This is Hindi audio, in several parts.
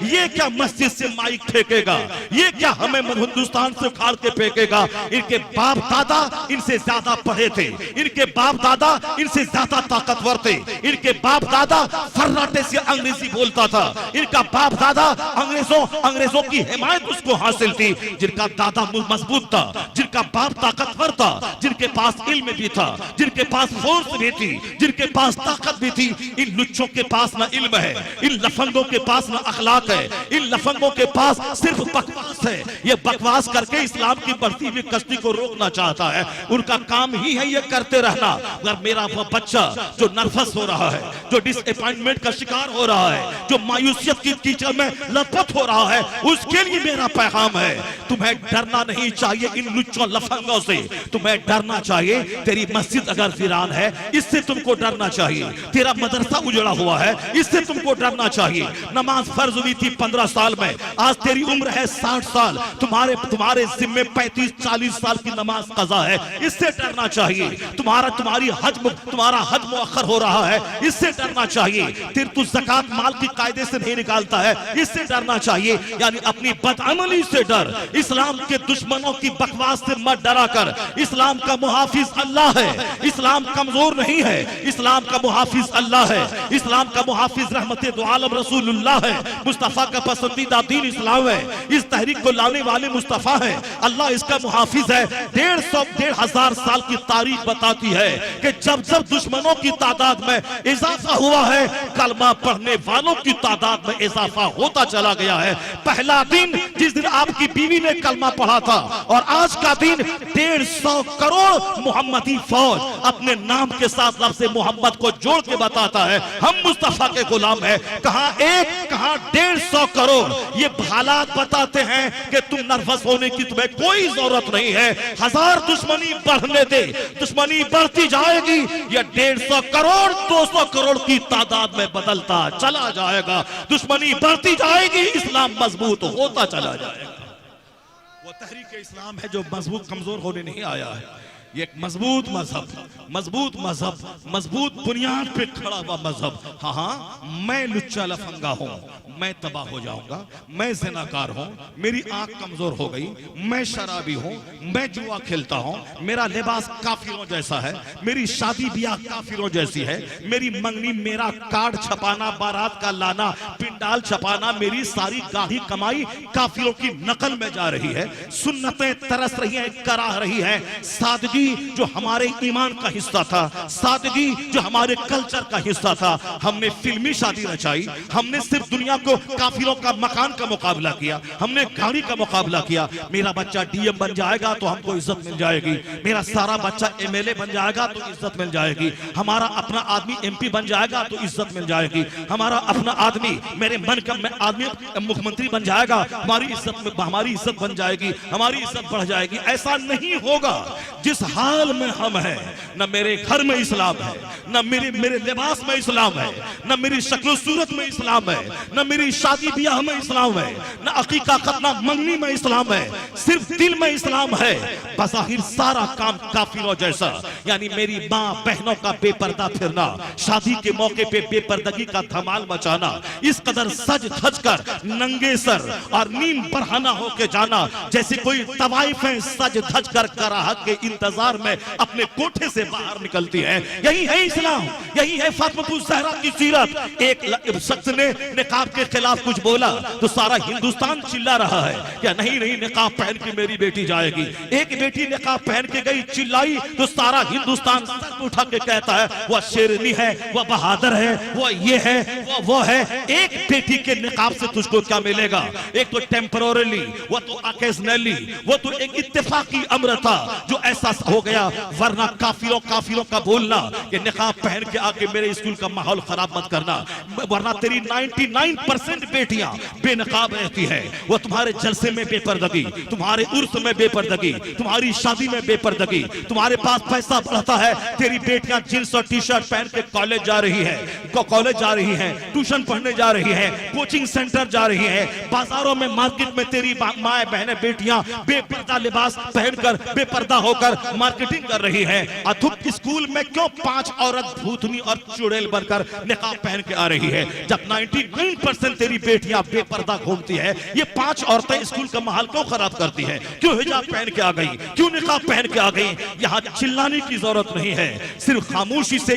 ये क्या मस्जिद से माइक फेंकेगा, ये क्या हमें हिंदुस्तान से उखाड़ के फेंकेगा। इनके बाप दादा इनसे ज्यादा पढ़े थे, इनके बाप दादा इनसे ज्यादा ताकतवर थे, इनके बाप दादा फर्राटे से अंग्रेजी बोलता था, इनका बाप दादा अंग्रेजों की हिमायत उसको हासिल थी। जिनका दादा मजबूत था, जिनका बाप ताकतवर था, जिनके पास इल्म भी था, जिनके पास फोर्स भी थी, जिनके पास ताकत भी थी, इन लुच्चों के पास ना इल्म है, इन लफंगों के पास ना अखलाक है, इन लफंगों के पास सिर्फ बकवास है। ये बकवास करके इस्लाम की बढ़ती हुई कश्ती को रोकना चाहता है। उनका काम ही है ये करते रहना। अगर मेरा वो बच्चा जो नर्वस हो रहा है, जो डिसअपॉइंटमेंट का शिकार हो रहा है, जो मायूसियत की कीचड़ में लथपथ हो रहा है, उसके लिए मेरा पैगाम है, तुम्हें डरना नहीं चाहिए इन लुच्चों लफंगों से, तुम्हें डरना चाहिए। तेरी मस्जिद अगर वीरान है, इससे तुमको डरना चाहिए। तेरा मदरसा उजड़ा हुआ है, इससे तुमको डरना चाहिए। नमाज फर्ज हुई थी 15 साल में, आज तेरी उम्र है 60 साल, तुम्हारे जिम्मे 35-40 साल की नमाज कज़ा है, इससे डरना चाहिए। तुम्हारा हज मुअख्खर हो रहा है, इससे डरना चाहिए। फिर तू ज़कात माल की कायदे से नहीं निकालता है, इससे डरना चाहिए। यानी अपनी बदअमली से डर, इस्लाम के दुश्मनों की बकवास से मत डरा कर। इस्लाम का मुहाफिज अल्लाह है, इस्लाम कमजोर नहीं है, इस्लाम का मुहाफिज अल्लाह है, इस्लाम का मुहाफिज रहमते दो आलम रसूलुल्लाह है, मुस्तफा का पसंदीदा दीन इस्लाम है, इस तहरीक को लाने वाले मुस्तफा है, अल्लाह इसका मुहाफिज है। 1,500 साल की तारीख बताती है कि जब जब दुश्मनों की तादाद में इजाफा हुआ है, कलमा पढ़ने वालों की तादाद में इजाफा होता चला गया है। पहला दिन जिस दिन आपकी बीवी ने कलमा पढ़ा था, और आज का दिन 150 करोड़ मोहम्मदी फौज अपने नाम के साथ लफ्ज़ मोहम्मद को जोड़ के बताता है हम मुस्तफा के गुलाम हैं। कहां 1 कहां 150 करोड़। ये हालात बताते हैं कि तुम नर्वस होने की तुम्हें कोई जरूरत नहीं है। 1000 दुश्मनी बढ़ने दे, दुश्मनी बढ़ती जाएगी, यह 150 करोड़ 200 करोड़ की तादाद में बदलता चला जाएगा। दुश्मनी बढ़ती जाएगी, इस्लाम मजबूत होता चला जाएगा। वो तहरीक इस्लाम है जो मजबूत कमजोर होने नहीं आया है। ये एक मजबूत मजहब, मजबूत बुनियाद पे खड़ा हुआ मजहब। हाँ, मैं लुच्चा लफंगा हूँ, मैं तबाह हो जाऊंगा, मैं ज़िनाकार हूँ, मेरी आंख कमजोर हो गई, मैं शराबी हूँ, मैं जुआ खेलता हूँ, मेरा लिबास काफिरों जैसा है, मेरी शादी ब्याह काफिरों जैसी है, मेरी मंगनी, मेरा कार्ड छपाना, बारात का लाना, पिंडाल छपाना, मेरी सारी गाढ़ी कमाई काफिरों की नकल में जा रही है। सुन्नतें तरस रही हैं, कराह रही है। सादगी जो हमारे ईमान का हिस्सा था, सादगी जो हमारे कल्चर का हिस्सा था, हमने फिल्मी शादी रचाई, हमने सिर्फ दुनिया को काफिरों का मकान का मुकाबला किया, हमने गाड़ी का मुकाबला किया। मेरा बच्चा डीएम बन जाएगा तो हमको इज्जत मिल जाएगी, मेरा सारा बच्चा एमएलए बन जाएगा तो इज्जत मिल जाएगी, हमारा अपना आदमी एमपी बन जाएगा तो इज्जत मिल जाएगी, हमारा अपना आदमी, मेरे मन का आदमी मुख्यमंत्री बन जाएगा, हमारी इज्जत बन जाएगी, हमारी इज्जत बढ़ जाएगी। ऐसा नहीं होगा। जिस हाल में हम हैं, न मेरे घर में इस्लाम है, न मेरे लिबास में इस्लाम है, न मेरी शक्ल सूरत में इस्लाम है, न मेरी शादी ब्याह में इस्लाम है, न अकीका खतना मंगनी में इस्लाम है, सिर्फ दिल में इस्लाम है। बज़ाहिर सारा काम काफिरों जैसा, यानी मेरी माँ बहनों का बेपर्दा फिरना, शादी के मौके पे बेपर्दगी का धमाल मचाना, इस कदर सज धज कर नंगे सर और नीम बरहाना होके जाना, जैसे कोई तवाइफें सज धज कर कराहत के इंतजार में अपने कोठे से बाहर निकलती है। यही है इस्लाम, यही है फातिमा ज़हरा की सीरत। एक शख्स ने निकाब के खिलाफ कुछ बोला तो सारा हिंदुस्तान चिल्ला रहा है क्या नहीं निकाब पहन के मेरी बेटी जाएगी। एक बेटी निकाब पहन के गई, चिल्लाई तो सारा हिंदुस्तान सर उठा के कहता है वह शेरनी है, वह बहादुर है, वह ये है, वो है। एक बेटी के निकाब से तुझको क्या मिलेगा? एक तो टेम्पररी, वो तो ओकेजनली, वो तो एक इत्तेफाकी अमर था जो ऐसा हो गया। वरना काफिरों का बोलना कि निकाब पहन के आके मेरे स्कूल का माहौल खराब मत करना, वरना तेरी 99% बेटियां बेनकाब रहती है। वो तुम्हारे जलसे में बेपर्दगी, तुम्हारे उर्स में बेपर्दगी, तुम्हारी शादी में बेपर्दगी, तुम्हारे पास पैसा बढ़ता है, तेरी बेटियां जींस और टी शर्ट पहन के कॉलेज जा रही है, ट्यूशन पढ़ने जा रही है, कोचिंग सेंटर जा रही है, बाजारों में मार्केट में तेरी माए बहनें बेटियां बेपर्दा लिबास पहनकर बेपर्दा होकर मार्केटिंग कर रही है। अथुक स्कूल में क्यों 5 औरत भूतनी और चुड़ैल बनकर निकाब पहन के आ रही है, जब 99% तेरी बेटियां बेपर्दा घूमती है। ये 5 औरतें स्कूल का माहौल क्यों खराब करती है? क्यों हिजाब पहन के आ गई, क्यों निकाब पहन के आ गई? यहाँ चिल्लाने की जरूरत नहीं है, सिर्फ खामोशी से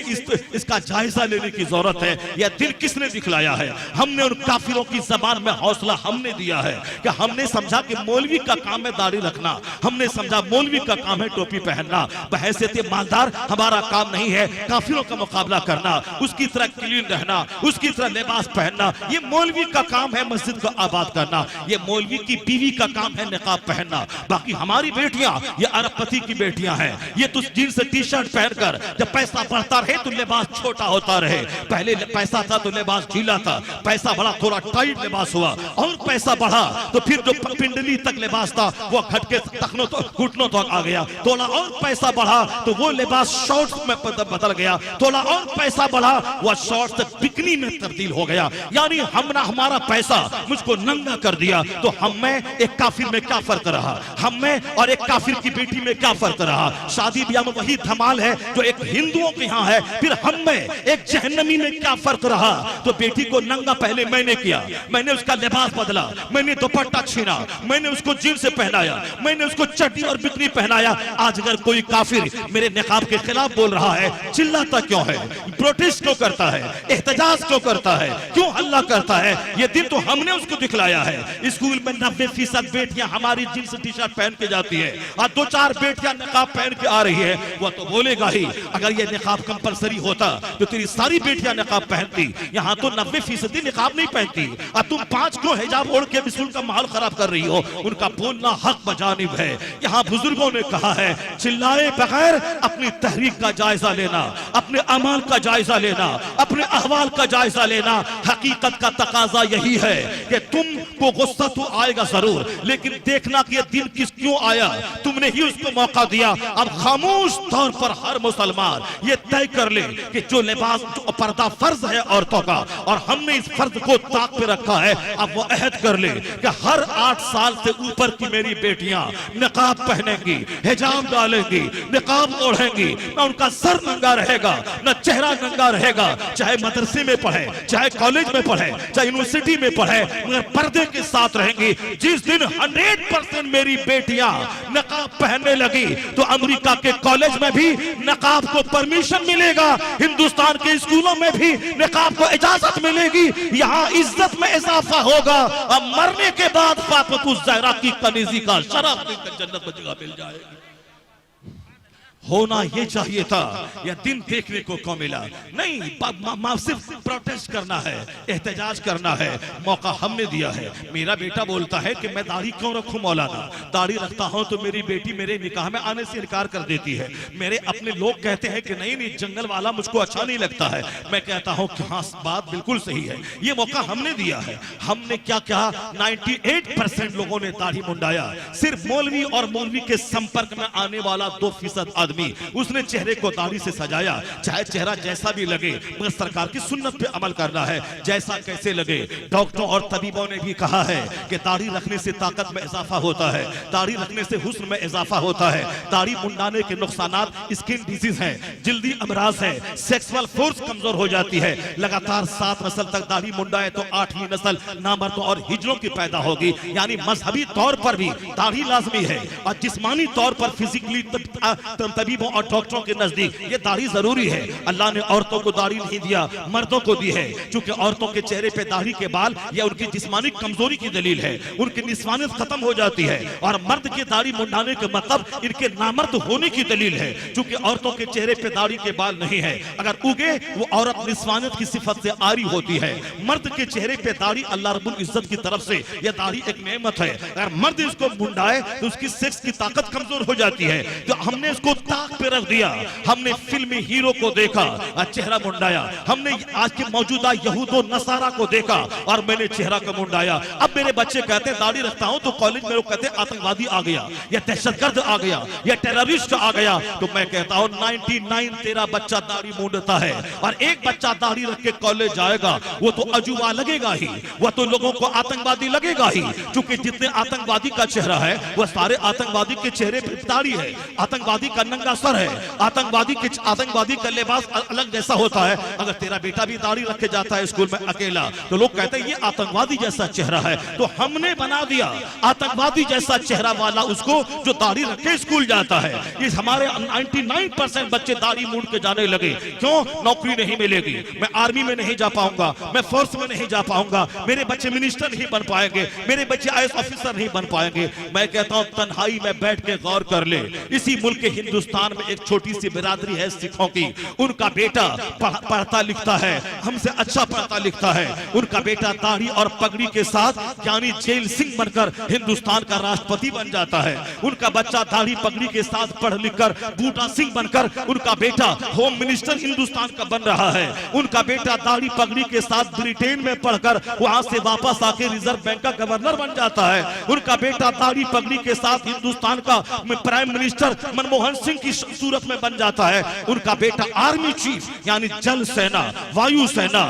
इसका जायजा लेने की जरूरत है। यह दिल किसने दिखलाया है? हमने उन काफिरों की जबान में हौसला हमने दिया है कि हमने समझा कि मौलवी का काम है दाढ़ी रखना, हमने समझा मौलवी का काम है टोपी पहनना। बहैसियत मालदार हमारा काम नहीं है काफिरों का मुकाबला करना, उसकी तरह क्लीन रहना, उसकी तरह लिबास पहनना। ये मौलवी का काम है मस्जिद को आबाद करना, ये मौलवी की बीवी का काम है निकाब पहनना। बाकी हमारी बेटियां ये अरबपति की बेटियां हैं, ये तो जीन्स टी शर्ट पहनकर जब पैसा बढ़ता रहे तो लिबास छोटा होता रहे। पहले पैसा था तो लिबास ढीला था, पैसा बढ़ा थोड़ा टाइट लिबास हुआ, और पैसा बढ़ा तो फिर जो पिंडली तक लिबास था वो घट के तखनों तो घुटनों तक आ गया। थोड़ा और पैसा बढ़ा तो वो लिबास शॉर्ट्स में बदल गया, थोड़ा और पैसा बढ़ा वह शॉर्ट्स तक बिकनी में तब्दील हो गया। यानी हमने हमारा पैसा मुझको नंगा कर दिया, तो हम में एक काफिर में क्या फर्क रहा, हम में और एक काफिर की बेटी में क्या फर्क रहा? शादी ब्याह में वही धमाल है जो एक हिंदुओं के यहाँ है, फिर हम में एक जहन्नमी में क्या फर्क रहा? तो बेटी को नंगा पहले मैंने किया, मैंने उसका लिबास बदला, मैंने दुपट्टा छीना, मैंने उसको जीन्स से पहनाया, मैंने उसको चड्डी और बिकनी पहनाया। आज अगर कोई काफिर मेरे निकाब के खिलाफ बोल रहा है, चिल्लाता क्यों है, प्रोटेस्ट क्यों करता है, एहतजाज क्यों करता है, क्यों हल्ला करता है? ये दिन तो हमने उसको दिखलाया है। स्कूल में 90% बेटियां हमारी जींस टी शर्ट पहन के जाती है, और 2-4 बेटियां निकाब पहन के आ रही है। वो तो बोलेगा ही, अगर ये निकाब कंपलसरी होता तो तेरी सारी बेटियां निकाब पहनती। यहाँ तो 90% निकाब नहीं पहनती, और तुम 5 क्यों हिजाब ओढ़ के स्कूल का माहौल खराब कर रही हो? उनका बोलना हक बजानिब है। यहाँ बुजुर्गों ने कहा है, चिल्लाए बगैर अपनी तहरीक का जायजा लेना, अपने अमाल का जायजा लेना, अपने अहवाल का जायजा लेना। हकीकत का तकाजा यही है कि तुमको गुस्सा तो आएगा जरूर, लेकिन देखना कि ये दिन क्यों आया, तुमने ही उसको मौका दिया। अब खामोश तौर पर हर मुसलमान ये तय कर ले कि जो लिबास जो पर्दा फर्ज है औरतों का, और हमने इस फर्ज को ताक पे रखा है, अब वो अहद कर ले कि हर 8 साल से ऊपर की मेरी बेटियां निकाब पहनेंगी, हिजाब डालेंगी, निकाब ओढ़ेंगी, ना उनका सर नंगा रहेगा, ना चेहरा नंगा रहेगा। चाहे मदरसे में पढ़े, चाहे कॉलेज में पढ़े, चाहे यूनिवर्सिटी में पढ़े, मगर पर्दे के साथ रहेंगी। जिस दिन 100% मेरी बेटियां नकाब पहनने लगी तो अमेरिका के कॉलेज में भी नकाब को परमिशन मिलेगा, हिंदुस्तान के स्कूलों में भी नकाब को इजाजत मिलेगी। यहाँ इज्जत में इजाफा होगा, और मरने के बाद फातिमा ज़हरा की कनीजी का शराब पीकर जन्नत में जगह मिल जाएगी। होना ये चाहिए था, यह दिन देखने को क्यों मिला? नहीं, सिर्फ प्रोटेस्ट करना है, एहतजाज करना है, मौका हमने दिया है। मेरा बेटा बोलता है कि मैं दाढ़ी क्यों रखूं मौलाना, दाढ़ी रखता हूं तो मेरी बेटी मेरे निकाह में आने से इनकार कर देती है। मेरे अपने लोग कहते हैं कि नहीं नहीं, जंगल वाला मुझको अच्छा नहीं लगता है। मैं कहता हूं कि हाँ, बात बिल्कुल सही है, ये मौका हमने दिया है। हमने क्या कहा, 98% लोगों ने दाढ़ी मुंडाया। सिर्फ मौलवी और मौलवी के संपर्क में आने वाला 2% आदमी, उसने चेहरे को दाढ़ी से सजाया। चाहे चेहरा जैसा भी लगे, मगर सरकार की सुन्नत पे अमल करना है, जैसा कैसे लगे। डॉक्टरों और तबीबों ने भी कहा है कि दाढ़ी रखने से ताकत में इजाफा होता है, दाढ़ी रखने से हुस्न में इजाफा होता है। दाढ़ी मुंडाने के नुकसानात स्किन डिजीज है, जल्दी अमराज है, सेक्सुअल फोर्स कमजोर हो जाती है। लगातार 7 नस्ल तक दाढ़ी मुंडाए तो 8वीं नस्ल नामर्दों और हिजड़ों की पैदा होगी। यानी मजहबी तौर पर भी दाढ़ी लाजमी है, और जिस्मानी तौर पर फिजिकली तबीबों और डॉक्टरों के नजदीक ये दाढ़ी जरूरी है। अल्लाह ने औरतों को दाढ़ी नहीं दिया, मर्दों को दी है, क्योंकि औरतों के चेहरे पे दाढ़ी के बाल या उनकी जिस्मानी कमजोरी की दलील है, उनकी निस्वानियत खत्म हो जाती है। और मर्द की दाढ़ी मुंडाने का मतलब इनके नामर्द होने की दलील है, क्योंकि औरतों के चेहरे पे दाढ़ी के बाल नहीं है। अगर उगे वो औरत निस्वानियत की सिफत से आरी होती है। मर्द के चेहरे पे दाढ़ी अल्लाह रब्बुल इज्जत की तरफ से यह दाढ़ी एक नेमत है। अगर मर्द इसको मुंडाए तो उसकी सेक्स की ताकत कमजोर हो जाती है। तो हमने इसको ताक पे रख दिया। हमने फिल्मी हीरो को देखा और चेहरा मुंडाया, हमने आज के मौजूदा यहूदो नसारा को देखा और मैंने चेहरा का मुंडाया। अब मेरे बच्चे कहते हैं दाढ़ी रखता हूं तो कॉलेज में लोग कहते हैं आतंकवादी आ गया या दहशतगर्द आ गया या टेररिस्ट आ गया। तो मैं कहता हूं 99 तेरा बच्चा दाढ़ी मूंडता है और एक बच्चा दाढ़ी रख के कॉलेज जाएगा वो तो अजूबा लगेगा ही, वो तो लोगों को आतंकवादी लगेगा ही। क्योंकि जितने आतंकवादी का चेहरा है वो सारे आतंकवादी के चेहरे पे दाढ़ी है, आतंकवादी का नंगा सर है, आतंकवादी का लिबास अलग जैसा होता है। अगर तेरा बेटा भी दाढ़ी रख के जाता है स्कूल में अकेला तो लोग कहते हैं ये आतंकवादी जैसा चेहरा है। तो हमने बना दिया आतंकवादी जैसा चेहरा वाला उसको जो दाढ़ी रख के स्कूल जाता है। इस हमारे 99% बच्चे दाढ़ी मूंड के जाने लगे। क्यों? नौकरी नहीं मिलेगी, मैं आर्मी में नहीं जा पाऊंगा, मैं फोर्स में नहीं जा पाऊंगा, मेरे बच्चे मिनिस्टर नहीं बन पाएंगे, मेरे बच्चे IAS ऑफिसर नहीं बन पाएंगे। मैं कहता हूं तन्हाई में बैठ के गौर कर ले, इसी मुल्क के हिंदुस्तान में एक छोटी सी बिरादरी है सिखों की, उनका बेटा पढ़ता लिखता है, हमसे अच्छा पढ़ता लिखता है, उनका बेटा दाढ़ी और पगड़ी के साथ यानी जेल सिंह बनकर हिंदुस्तान का राष्ट्रपति बन जाता है। उनका बच्चा दाढ़ी पगड़ी के साथ पढ़ लिखकर बूटा सिंह बनकर उनका बेटा होम मिनिस्टर हिंदुस्तान का बन रहा है। उनका बेटा दाढ़ी पगड़ी के साथ ब्रिटेन में पढ़कर वहां से वापस आके रिजर्व बैंक का गवर्नर बन जाता है। उनका बेटा दाढ़ी पगड़ी के साथ हिंदुस्तान का प्राइम मिनिस्टर मनमोहन सिंह की सूरत में बन जाता है। उनका बेटा आर्मी चीफ यानी जल सेना, वायु सेना,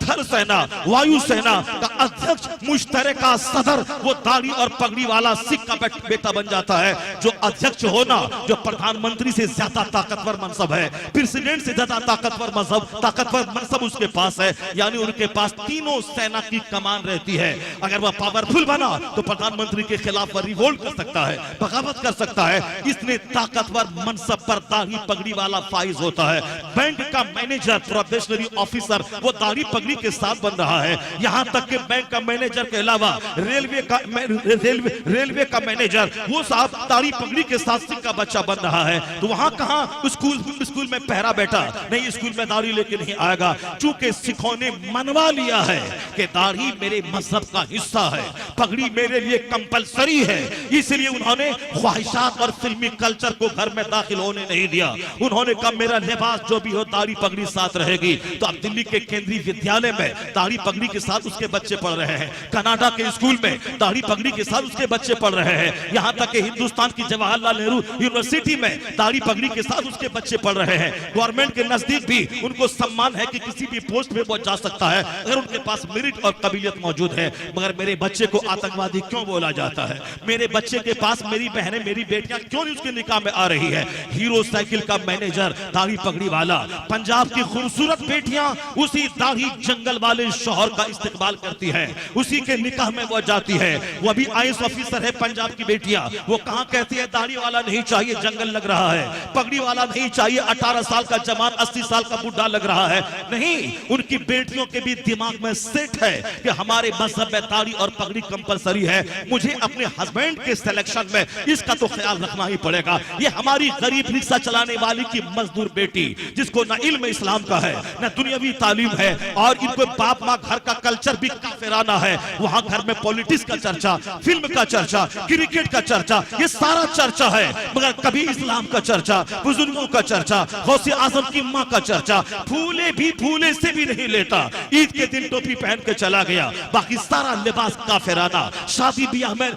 थल सेना, वायु सेना का अध्यक्ष, मुश्तरका सदर, वो दाढ़ी और पगड़ी वाला सिख का बेटा बन जाता है। जो अध्यक्ष होना, जो प्रधानमंत्री से ज्यादा ताकतवर मनसब है, प्रेसिडेंट से ज्यादा ताकतवर मनसब उसके पास है। यानी उनके पास तीनों सेना की कमान रहती है। अगर वह पावरफुल बना तो प्रधानमंत्री के खिलाफ रिवोल्ट कर सकता है, बगावत कर सकता है। इसने ताकतवर मनसब पर दाढ़ी पगड़ी वाला फाइज होता है। बैंक का मैनेजर, प्रोबेशनरी ऑफिसर, वो दाढ़ी पगड़ी के साथ बन रहा है। यहां तक कि बैंक का मैनेजर के अलावा रेलवे का मैनेजर, वो साहब दाढ़ी पगड़ी के साथ सिख का बच्चा बन रहा है। तो वहां कहां स्कूल में पहरा बैठा नहीं, स्कूल में दाढ़ी लेके नहीं आएगा। चूंकि सिखों ने मनवा लिया है कि दाढ़ी मेरे मजहब का हिस्सा है, पगड़ी मेरे लिए कंपलसरी है, इसलिए उन्होंने ख्वाहिशात और फिल्मी कल्चर को घर में दाखिल होने नहीं दिया। उन्होंने कहा मेरा लिबास जो भी हो दाढ़ी पगड़ी साथ रहेगी। तो अब दिल्ली के केंद्रीय विद्यालय में दाढ़ी पगड़ी के साथ उसके बच्चे पढ़ रहे हैं, कनाडा के स्कूल में दाढ़ी पगड़ी के साथ उसके बच्चे पढ़ रहे हैं, यहाँ तक कि हिंदुस्तान की जवाहरलाल नेहरू यूनिवर्सिटी में दाढ़ी पगड़ी के साथ उसके बच्चे पढ़ रहे हैं। गवर्नमेंट के नजदीक भी उनको सम्मान है कि किसी भी पोस्ट में वो जा सकता है अगर उनके पास मेरिट और काबिलियत मौजूद है। मगर मेरे बच्चे को आतंकवादी क्यों बोला जाता है? मेरे बच्चे के पास मेरी बहनें, मेरी बेटियां क्यों नहीं उसके निकाह में आ रही है? हीरो साइकिल का मैनेजर दाढ़ी पगड़ी वाला, पंजाब की खूबसूरत बेटियां उसी दाढ़ी जंगल वाले शौहर का इस्तेमाल करती है, उसी के निकाह में वो जाती है। वो भी IAS ऑफिसर है पंजाब की बेटियां, वो कहां कहती है दाढ़ी वाला नहीं चाहिए, जंगल लग रहा है, पगड़ी वाला नहीं चाहिए, 18 साल का जवान 80 साल का बुढ़ा लग रहा है। नहीं, उनकी बेटियों के भी दिमाग में सेट है कि हमारे मजहब में दाढ़ी और पगड़ी कंपलसरी है। मुझे अपने हस्बैंड के सिलेक्शन में इसका तो ख्याल रखना ही पड़ेगा। ये हमारी गरीब रिक्शा चलाने वाली की मजदूर बेटी, जिसको न इल्म इस्लाम का है न दुनियावी तालीम है, और इनको बाप माँ घर का कल्चर भी काफिराना है। वहां घर में पॉलिटिक्स का चर्चा, फिल्म का चर्चा, क्रिकेट का चर्चा, ये सारा चर्चा है, मगर कभी इस्लाम का चर्चा, बुजुर्गों का चर्चा, गौसे आजम की माँ का चर्चा, फूले से भी नहीं लेता। ईद के दिन टोपी पहन के चला गया, बाकी सारा लिबास काफिराना, शादी ब्याह में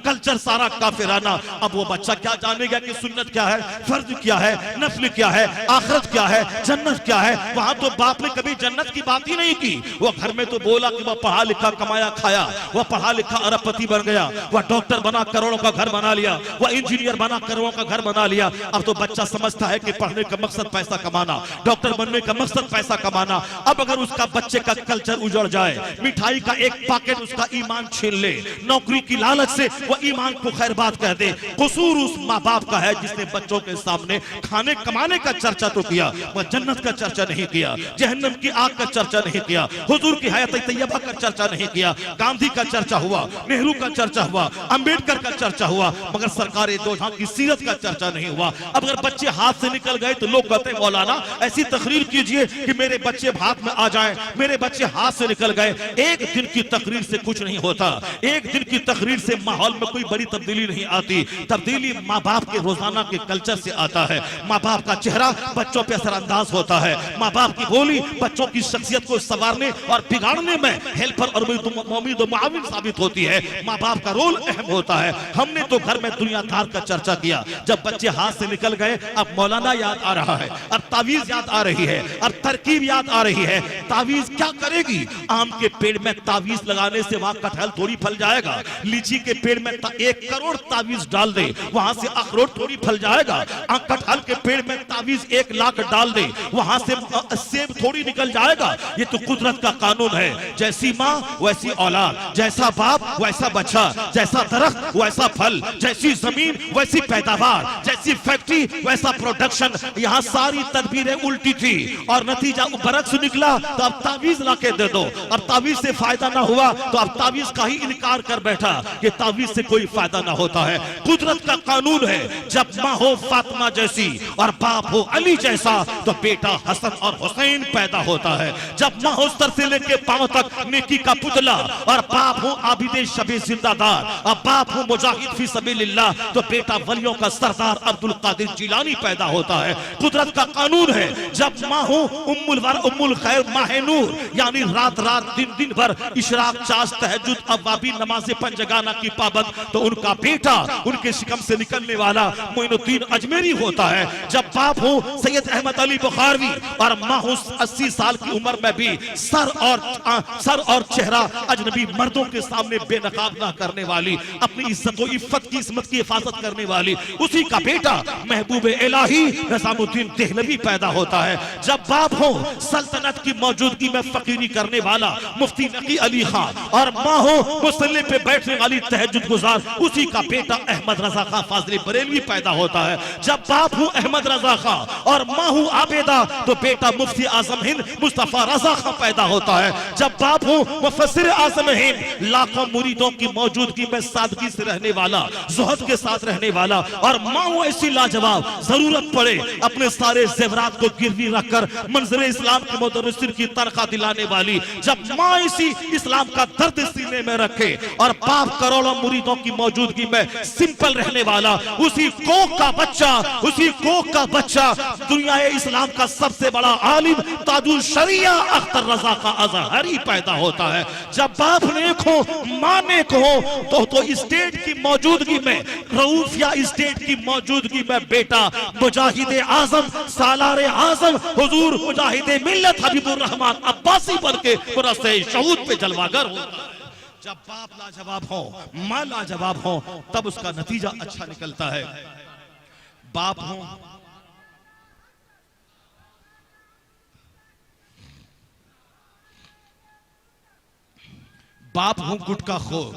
कल्चर सारा काफिराना। अब वो बच्चा क्या जानेगा कि सुन्नत क्या है, फर्ज क्या है, नफल क्या है, आखिरत क्या है, जन्नत क्या है? वहां तो बाप ने कभी जन्नत की बात ही नहीं की। वो घर में तो बोला कि वह पढ़ा लिखा, कमाया खाया, वह पढ़ा लिखा अरबपति बन गया, वह डॉक्टर बना करोड़ों का घर बना लिया, वह इंजीनियर बना करोड़ों का घर बना लिया। अब तो बच्चा समझता है कि पढ़ने का मकसद पैसा कमाना, डॉक्टर बनने का मकसद पैसा कमाना। अब अगर उसका बच्चे का कल्चर उजड़ जाए, मिठाई का एक पैकेट उसका ईमान छीन ले, नौकरी की लालच से वह ईमान को खैरबाद कह दे, कसूर उस माँ बाप का है जिसने बच्चों के सामने खाने कमाने का चर्चा तो किया, वह जन्नत का चर्चा नहीं किया, जहन्नम की आग का चर्चा नहीं किया, हुजूर की हयात तैयबा का चर्चा नहीं किया। गांधी का चर्चा हुआ, नेहरू का चर्चा हुआ, अंबेडकर का चर्चा हुआ, मगर सरकार दो जहां की सीरत का चर्चा नहीं हुआ। अब अगर बच्चे हाथ से निकल गए तो लोग कहते हैं मौलाना ऐसी तकरीर कीजिए कि मेरे बच्चे हाथ में आ जाएं, मेरे बच्चे हाथ से निकल गए। एक दिन की तकरीर से कुछ नहीं होता, एक दिन की तकरीर से माहौल में कोई बड़ी तब्दीली नहीं आती। तब्दीली माँ बाप के रोजाना के कल्चर नेचर से आता है। माँ बाप का चेहरा बच्चों पे असरअंदाज होता है। माँ बाप की बोली बच्चों की शख्सियत को संवारने और बिगाड़ने में हेल्पर और मुमीद मुआविन साबित होती है। माँ बाप का रोल अहम होता है। हमने तो घर में दुनियादार का चर्चा किया, जब बच्चे हाथ से निकल गए अब मौलाना याद आ रहा है, अब तावीज याद आ रही है, अब तरकीब याद आ रही है। तावीज क्या करेगी? आम के पेड़ में तावीज लगाने से वहां कटहल थोड़ी फल जाएगा। लीची के पेड़ में 1 करोड़ तावीज डाल दे, वहां से अखरोट थोड़ी फल जाएगा। कटहल के पेड़ में तावीज 1 लाख डाल दे, वहां से सेब थोड़ी निकल जाएगा। ये तो कुदरत का कानून है। जैसी माँ वैसी औलाद, जैसा बाप वैसा बच्चा, जैसा दरख्त वैसा फल, जैसी जमीन वैसी पैदावार, जैसी फैक्ट्री वैसा प्रोडक्शन। यहाँ सारी तदबीरें उल्टी थी और नतीजा बरक्स निकला। तो अब तावीज लाके दे दो। अब तावीज से फायदा ना हुआ तो अब तावीज का ही इनकार कर बैठा कि तावीज से कोई फायदा ना होता है। कुदरत का कानून है, जब माँ हो फातिमा जैसी और बाप हो अली जैसा तो बेटा हसन और हुसैन पैदा होता है। जब माँ हो सर से लेके पांव तक नेकी का पुतला और बाप हो आबिदे शबे जिंदादार और बाप हो मुजाहिद फी सबीलिल्लाह तो बेटा वलियों का सरदार अब्दुल कादिर जिलानी पैदा होता है। कुदरत का कानून है, जब माँ हो उम्मुल खैर माहे नूर यानी रात रात दिन दिन भर इशराक चाश तहज्जुद अवाबी नमाज़े पंजगाना की पाबंद तो उनका बेटा उनके शिकम से निकलने वाला मोइनुद्दीन अजमेरी होता है। जब बाप हो सैयद अहमद अली बुखारवी और माँ हो 80 साल की उम्र में भी सर और चेहरा अजनबी मर्दों के सामने बेनकाब ना करने वाली, अपनी इज्जत और इफ्फत की इस्मत की हिफाजत करने वाली, उसी का बेटा महबूब इलाही निजामुद्दीन देहलवी पैदा होता है। जब बाप हो सल्तनत की मौजूदगी में फकीरी करने वाला मुफ्ती नकी अली खान और माँ हो मुसल्ले पे बैठने वाली तहज्जुद गुजार, उसी का बेटा अहमद रजा खान फाजली बरेलवी पैदा होता है। जब बाप हो अहमद रजा खान और माँ हो आबेदा तो बेटा मुफ्ती आजम हिंद मुस्तफा रजा खान पैदा होता है। जब बाप हो मुफस्सिर आजम हिंद लाखों मुरीदों की मौजूदगी में सादगी से रहने वाला, ज़ुहद के साथ रहने वाला और माँ हो ऐसी लाजवाब, जरूरत पड़े अपने सारे जेवरात को गिरवी रखकर मंजर इस्लाम के मुदर्रिसिन की तनख्वाह दिलाने वाली। जब माँ इसी इस्लाम का दर्द सीने में रखे और बाप करोड़ों मुरीदों की मौजूदगी में सिंपल रहने वाला, उसी कोख का बच्चा दुनिया इस्लाम का सबसे बड़ा आलिम ताजुल शरिया अख्तर रजा का अजहरी पैदा होता है। जब बाप नेक हो माँ नेक हो तो स्टेट की मौजूदगी में, रऊफिया स्टेट की मौजूदगी में बेटा मुजाहिद आजम सालार आजम हुजूर मुजाहिद मिल्लत हबीबुर रहमान अब्बासी बनके पुरस्ते शहूद पे जलवागर होता है। जब बाप लाजवाब हो माँ लाजवाब हो तब उसका नतीजा अच्छा निकलता है। बाप हो गुटखा खोर,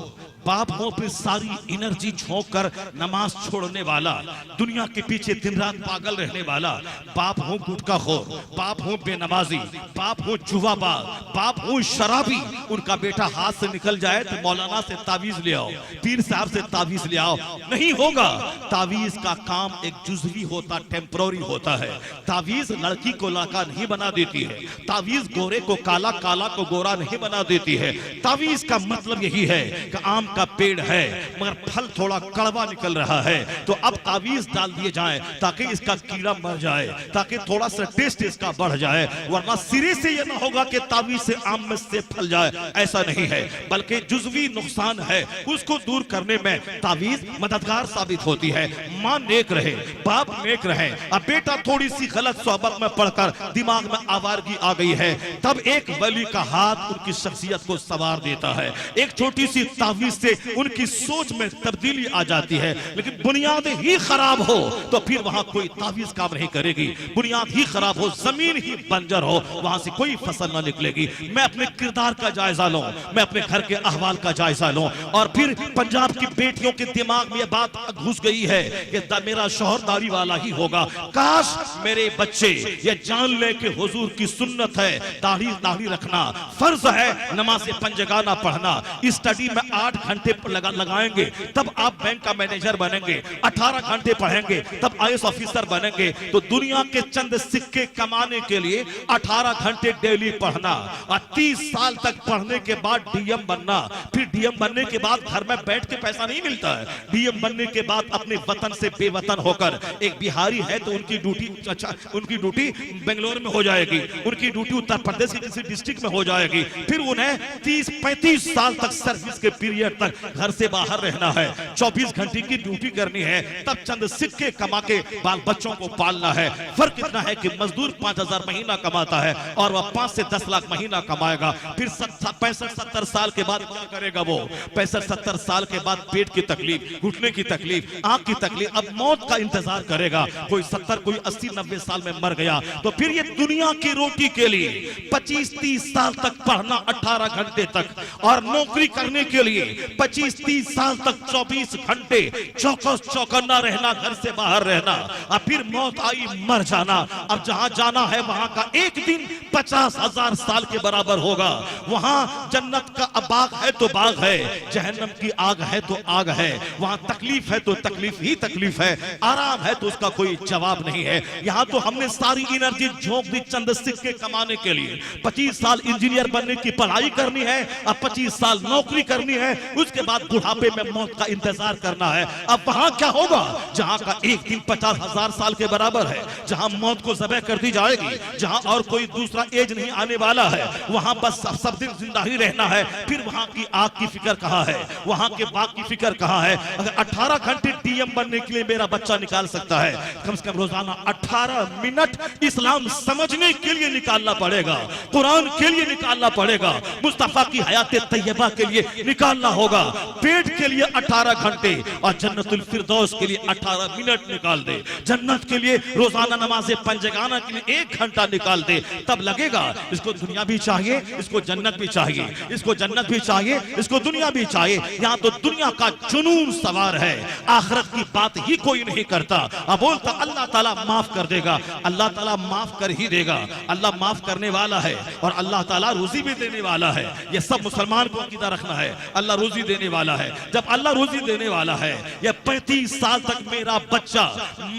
बाप हो फिर सारी एनर्जी झोंक कर नमाज छोड़ने वाला, दुनिया के पीछे दिन रात पागल रहने वाला, बाप हो गुटखा खोर, बाप हो बेनमाजी, बाप हो जुआबाज, बाप हो शराबी, उनका बेटा हाथ से निकल जाए तो मौलाना से तावीज ले आओ, पीर साहब से तावीज ले आओ, नहीं होगा। तावीज का काम एक जुज़वी होता, टेम्पररी होता है। तावीज लड़की को लड़का नहीं बना देती है, तावीज गोरे को काला, काला को गोरा नहीं बना देती है। तावीज का मतलब यही है कि आम का पेड़ है मगर फल थोड़ा कड़वा निकल रहा है तो अब तावीज डाल दिए जाए ताकि इसका कीड़ा मर जाए, ताकि थोड़ा सा टेस्ट इसका बढ़ जाए, वरना सिरे से यह ना होगा कि तावीज से आम में से फल जाए, ऐसा नहीं है। बल्कि जुज़वी नुकसान है उसको दूर करने में तावीज मददगार साबित होती है। माँ नेक रहे, बाप नेक रहे, अब बेटा थोड़ी सी गलत सोहबत में पढ़कर दिमाग में आवारगी आ गई है, तब एक वली का हाथ उनकी शख्सियत को संवार देता है। एक छोटी सी तावीज से उनकी सोच में तब्दीली आ जाती है। लेकिन बुनियाद ही खराब हो तो फिर वहां कोई तावीज काम नहीं करेगी। बुनियाद ही खराब हो, जमीन ही बंजर हो, वहां से कोई फसल ना निकलेगी। मैं अपने किरदार का जायजा लूं, मैं अपने घर के अहवाल का जायजा लूं और फिर पंजाब की बेटियों के दिमाग में यह बात घुस गई है कि मेरा शौहर दाढ़ी वाला ही होगा। काश मेरे बच्चे ये जान ले कि हुजूर की सुन्नत है दाढ़ी रखना, फर्ज है नमाज पंजगाना पढ़ना, स्टडी में 8 घंटे लगाएंगे तब आप बैंक का मैनेजर बनेंगे, 18 घंटे पढ़ेंगे तब आईएएस ऑफिसर बनेंगे। तो दुनिया के चंद सिक्के कमाने के लिए 18 घंटे डेली पढ़ना और 30 साल तक पढ़ने के बाद डीएम बनना। फिर डीएम बनने के बाद घर में बैठ के पैसा नहीं मिलता है। डीएम बनने के बाद अपने वतन से बेवतन होकर, एक बिहारी है तो उनकी ड्यूटी बेंगलोर में हो जाएगी, उनकी ड्यूटी उत्तर प्रदेश के किसी डिस्ट्रिक्ट में हो जाएगी। फिर उन्हें 30-35 साल तक सर्विस के पीरियड तक घर से बाहर रहना है, 24 घंटे की ड्यूटी करनी है, तब चंद सिक्के कमा के बाल बच्चों को पालना है। फर्क इतना है कि मजदूर 5,000 महीना कमाता है और वह 5 से 10 लाख महीना कमाएगा। फिर 65-70 साल के बाद क्या करेगा वो? 65-70 साल के बाद पेट की तकलीफ, घुटने की तकलीफ, आंख की तकलीफ, अब मौत का इंतजार करेगा। कोई 70, कोई 80-90 साल में मर गया। तो फिर ये दुनिया की रोटी के लिए 25-30 साल तक पढ़ना 18 घंटे तक, और नौकरी करने के लिए 25-30 साल तक 24 घंटे चौकन्ना रहना, घर से बाहर रहना, और फिर मौत आई मर जाना। अब जहां जाना है वहां का एक दिन 50,000 साल के बराबर होगा। वहां जन्नत का बाग है तो बाग है, जहन्नम की आग है तो आग है। वहां तकलीफ है तो तकलीफ ही तकलीफ है, आराम है तो उसका कोई जवाब नहीं है। यहाँ तो हमने सारी एनर्जी झोंक दी चंद सिक्के कमाने के लिए। 25 साल इंजीनियर बनने की पढ़ाई करनी है, अब 25 साल नौकरी करनी है, उसके बाद बुढ़ापे में मौत का इंतजार करना है। अब वहां क्या होगा? जहां का एक दिन 50,000 साल के बराबर है, जहां मौत को ज़बह कर दी जाएगी, जहां और कोई दूसरा एज नहीं आने वाला है, वहां बस सब दिन जिंदा ही रहना है। फिर वहां की आग की फिक्र कहां है? वहां के बाग की फिक्र कहां है? अगर 18 घंटे डीएम बनने के लिए मेरा बच्चा निकाल सकता है, कम से कम रोजाना 18 मिनट इस्लाम समझने के लिए निकालना पड़ेगा, कुरान के लिए निकालना पड़ेगा, मुस्तफा की हयात तैयबा के लिए निकालना होगा। पेट के लिए 18 घंटे और जन्नतुल फिरदौस के लिए 18 मिनट निकाल दे। जन्नत के लिए रोजाना नमाज़े पंजगाना के लिए 1 घंटा निकाल दे, तब लगेगा इसको दुनिया भी चाहिए, इसको जन्नत भी चाहिए, इसको जन्नत भी चाहिए, इसको दुनिया भी चाहिए। यहाँ तो दुनिया का जुनून सवार है, आखिरत की बात ही कोई नहीं करता। अब बोलता अल्लाह ताला माफ कर देगा, अल्लाह ताला माफ कर ही देगा। अल्लाह माफ करने वाला है और अल्लाह ताला रोजी भी देने वाला है। ये सब मुसलमान को अकीदा रखना है, अल्लाह रोजी देने वाला है। जब अल्लाह रोजी देने वाला है, ये 35 साल तक मेरा बच्चा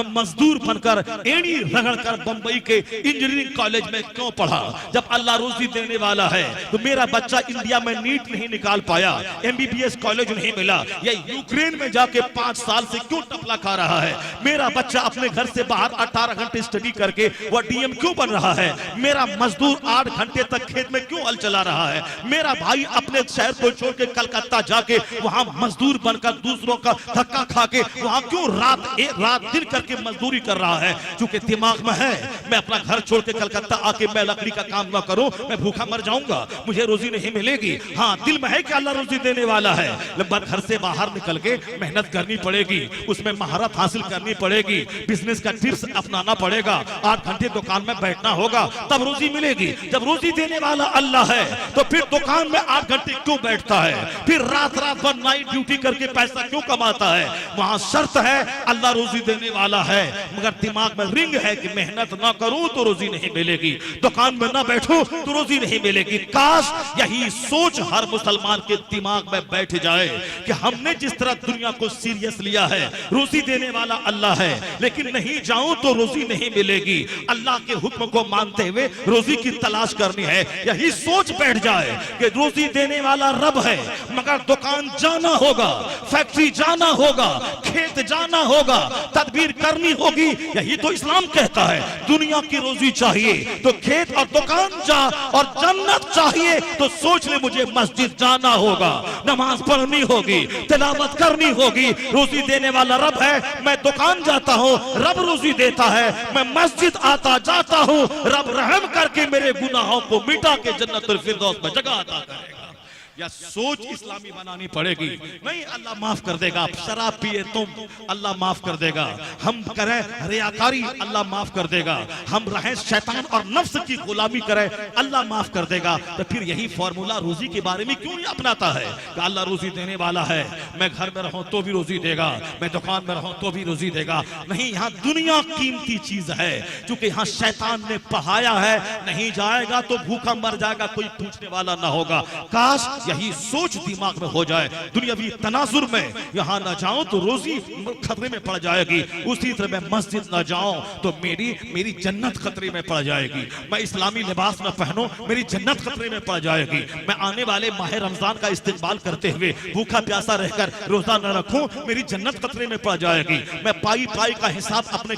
मजदूर बनकर एड़ी रगड़कर बंबई के इंजीनियरिंग कॉलेज में क्यों पढ़ा? जब अल्लाह रोजी देने वाला है तो मेरा बच्चा इंडिया में नीट नहीं निकाल पाया, एमबीबीएस कॉलेज नहीं मिला, या यूक्रेन में जाके 5 साल से क्यों टपला खा रहा है? मेरा बच्चा अपने घर से बाहर 18 घंटे स्टडी करके वह डीएम क्यों बन रहा है? मेरा मजदूर 8 घंटे तक खेत में क्यों हल चला रहा है? मेरा भाई अपने शहर को छोड़ के कलकत्ता जाके वहां मजदूर बनकर दूसरों का धक्का खा के वहां क्यों रात दिन करके मजदूरी कर रहा है? क्योंकि दिमाग में है मैं अपना घर छोड़ के कलकत्ता आके मैं लकड़ी का काम ना करूं, मैं भूखा मर जाऊंगा, मुझे रोजी नहीं मिलेगी। हाँ, दिल में है कि अल्लाह रोजी देने वाला है, लेकिन घर से बाहर निकल के मेहनत करनी पड़ेगी, उसमें महारत हासिल करनी पड़ेगी, बिजनेस का टिप्स अपनाना पड़ेगा, 8 घंटे दुकान में बैठना होगा, तब रोजी मिलेगी। जब रोजी देने वाला अल्लाह है तो फिर दुकान में 8 घंटे क्यों बैठता है? फिर रात भर नाइट ड्यूटी करके पैसा क्यों कमाता है? वहां शर्त है अल्लाह रोजी देने वाला है, मगर दिमाग में रिंग है कि मेहनत ना करूं तो रोजी नहीं मिलेगी, दुकान में ना बैठूं तो रोजी नहीं मिलेगी। काश यही सोच हर मुसलमान के दिमाग में बैठ जाए कि हमने जिस तरह दुनिया को सीरियस लिया है, रोजी देने वाला अल्लाह है, लेकिन नहीं जाऊं तो रोजी नहीं मिलेगी, अल्लाह के हुक्म को मानते हुए रोजी की तलाश करनी है। यही सोच बैठ जाए कि रोजी देने वाला रब है, मगर दुकान जाना होगा, फैक्ट्री जाना होगा, खेत जाना होगा, तदबीर करनी होगी। यही तो इस्लाम कहता है। दुनिया की रोजी चाहिए तो खेत और दुकान जा, और जन्नत चाहिए तो सोच ले मुझे मस्जिद जाना होगा, नमाज पढ़नी होगी, तिलावत करनी होगी। रोजी देने वाला रब है, मैं दुकान जाता हूँ, रब रोजी देता है, मैं मस्जिद आता जाता हूँ, रब रहम करके मेरे गुनाहों को मिटा के जन्नतुल फिरदौस में जगह अता करेगा। या सोच इस्लामी बनानी पड़ेगी। नहीं, अल्लाह माफ कर देगा। शराब पिए तुम, अल्लाह माफ कर देगा। हम करें रियाकारी, अल्लाह माफ कर देगा। हम रहें शैतान और नफ्स की गुलामी करें, अल्लाह माफ कर देगा। तो फिर यही फॉर्मूला रोजी के बारे में क्यों नहीं अपनाता है कि अल्लाह रोजी देने वाला है, मैं घर में रहूं तो भी रोजी देगा, मैं दुकान में रहूं तो भी रोजी देगा। नहीं, यहाँ दुनिया कीमती चीज है, क्योंकि यहाँ शैतान ने पढ़ाया है नहीं जाएगा तो भूखा मर जाएगा, कोई पूछने वाला ना होगा। काश यही सोच दिमाग में हो जाए, दुनियावी तनाजुर में यहाँ न जाऊं तो रोजी खतरे में पड़ जाएगी, उसी तरह मैं मस्जिद न जाऊं तो मेरी जन्नत खतरे में पड़ जाएगी, मैं इस्लामी लिबास न पहनूं मेरी जन्नत खतरे में पड़ जाएगी, मैं आने वाले माह रमजान का इस्तेमाल करते हुए भूखा प्यासा रहकर रोजा न रखूं मेरी जन्नत खतरे में पड़ जाएगी, मैं पाई पाई का हिसाब अपने